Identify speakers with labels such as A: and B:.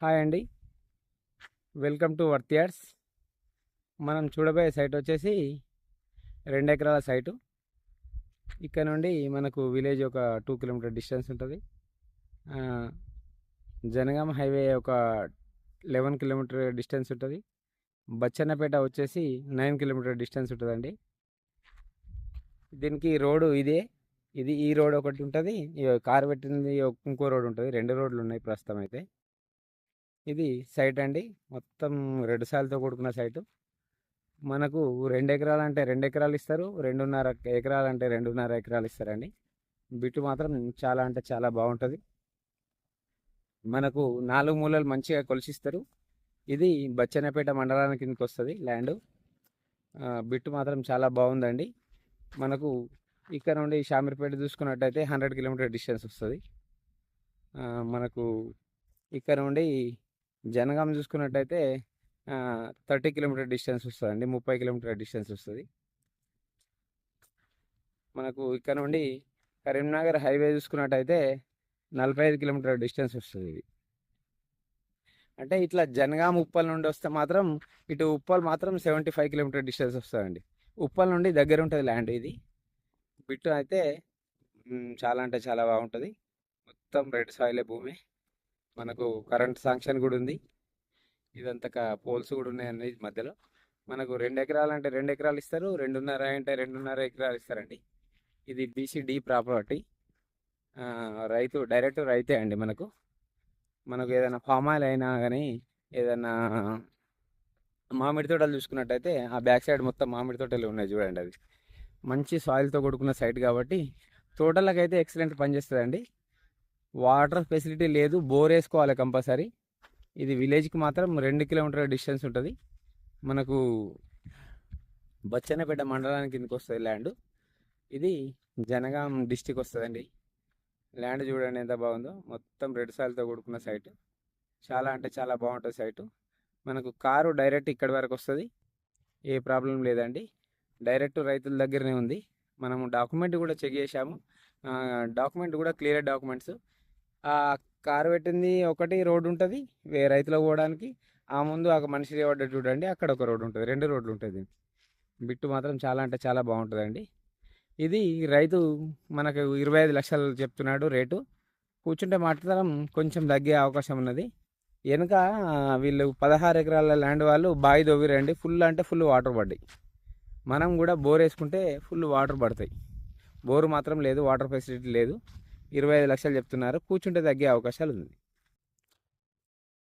A: Hi అండి, welcome to worth yards. మనం చూడబోయే సైట్ వచ్చేసి 2 ఎకరాల సైటు. ఇక్కడ నుండి మనకు విలేజ్ ఒక 2 కిలోమీటర్ డిస్టెన్స్ ఉంటుంది. జనగామ హైవే ఒక 11 కిలోమీటర్ డిస్టెన్స్ ఉంటుంది. బచ్చన్నపేట వచ్చేసి 9 కిలోమీటర్ డిస్టెన్స్ ఉంటుందండి. దీనికి రోడ్డు ఈ రోడ్ ఒకటి ఉంటుంది, కారు పెట్టింది ఇంకో రోడ్ ఉంటుంది. 2 రోడ్లు ఉన్నాయి ప్రస్తుతం అయితే. ఇది సైట్ అండి, మొత్తం 2 సార్లతో కూడుకున్న సైటు. మనకు 2 ఎకరాలు అంటే 2 ఎకరాలు ఇస్తారు, 2.5 ఎకరాలు అంటే 2.5 ఎకరాలు ఇస్తారండి. బిట్టు మాత్రం చాలా అంటే చాలా బాగుంటుంది. మనకు 4 మూలలు మంచిగా కొలిసిస్తారు. ఇది బచ్చన్నపేట మండలానికి కిందకి వస్తుంది ల్యాండ్. బిట్టు మాత్రం చాలా బాగుందండి. మనకు ఇక్కడ నుండి షామీర్పేట చూసుకున్నట్టయితే 100 కిలోమీటర్ డిస్టెన్స్ వస్తుంది. మనకు ఇక్కడ నుండి జనగాం చూసుకున్నట్టయితే 30 కిలోమీటర్ డిస్టెన్స్ వస్తుందండి, 30 కిలోమీటర్ డిస్టెన్స్ వస్తుంది. మనకు ఇక్కడ నుండి కరీంనగర్ హైవే చూసుకున్నట్టయితే 45 కిలోమీటర్ డిస్టెన్స్ వస్తుంది. ఇది అంటే ఇట్లా జనగాం ఉప్పల్ నుండి వస్తే మాత్రం ఇటు ఉప్పల్ మాత్రం 75 కిలోమీటర్ డిస్టెన్స్ వస్తుందండి. ఉప్పల్ నుండి దగ్గర ఉంటుంది ల్యాండ్. ఇది బిట్టు అయితే చాలా అంటే చాలా బాగుంటుంది. మొత్తం రెడ్ సాయిలే భూమి. మనకు కరెంట్ శాంక్షన్ కూడా ఉంది. ఇదంతా పోల్స్ కూడా ఉన్నాయండి మధ్యలో. మనకు 2 ఎకరాలు అంటే 2 ఎకరాలు ఇస్తారు, 2.5 అంటే 2.5 ఎకరాలు ఇస్తారండి. ఇది BCD ప్రాపర్టీ. రైతు డైరెక్ట్ రైతే అండి. మనకు ఏదైనా ఫామ్ ఆయిల్ అయినా కానీ ఏదైనా మామిడి తోటలు చూసుకున్నట్టయితే ఆ బ్యాక్ సైడ్ మొత్తం మామిడి తోటలు ఉన్నాయి చూడండి. అది మంచి సాయిల్తో కొడుకున్న సైట్ కాబట్టి తోటలకైతే ఎక్సలెంట్ పనిచేస్తుందండి. వాటర్ ఫెసిలిటీ లేదు, బోర్ వేసుకోవాలి కంపల్సరీ. ఇది విలేజ్కి మాత్రం 2 కిలోమీటర్ డిస్టెన్స్ ఉంటుంది. మనకు బచ్చన్నపేట మండలానికి కిందకి వస్తుంది ల్యాండ్. ఇది జనగాం డిస్టిక్ వస్తుందండి. ల్యాండ్ చూడండి ఎంత బాగుందో. మొత్తం రెడ్ సాయిల్తో కూడుకున్న సైటు. చాలా అంటే చాలా బాగుంటుంది సైటు. మనకు కారు డైరెక్ట్ ఇక్కడి వరకు వస్తుంది, ఏ ప్రాబ్లం లేదండి. డైరెక్ట్ రైతుల దగ్గరనే ఉంది. మనము డాక్యుమెంట్ కూడా చెక్ చేసాము, డాక్యుమెంట్ కూడా క్లియర్ డాక్యుమెంట్స్. కారు పెట్టింది ఒకటి రోడ్డు ఉంటుంది రైతులకు పోవడానికి. ఆ ముందు ఒక మనిషి పడ్డట్టు చూడండి, అక్కడ ఒక రోడ్డు ఉంటుంది, 2 రోడ్లు ఉంటుంది. బిట్టు మాత్రం చాలా అంటే చాలా బాగుంటుందండి. ఇది రైతు మనకు 25 లక్షలు చెప్తున్నాడు రేటు. కూర్చుంటే మాత్రం కొంచెం తగ్గే అవకాశం ఉన్నది. వెనుక వీళ్ళు 16 ఎకరాల ల్యాండ్ వాళ్ళు బావి దొవ్విరండి. ఫుల్ అంటే ఫుల్ వాటర్ పడ్డాయి. మనం కూడా బోర్ వేసుకుంటే ఫుల్ వాటర్ పడతాయి. బోరు మాత్రం లేదు, వాటర్ ఫెసిలిటీ లేదు. 25 లక్షలు చెప్తున్నారు. కూర్చుంటే తగ్గే అవకాశాలు ఉంది.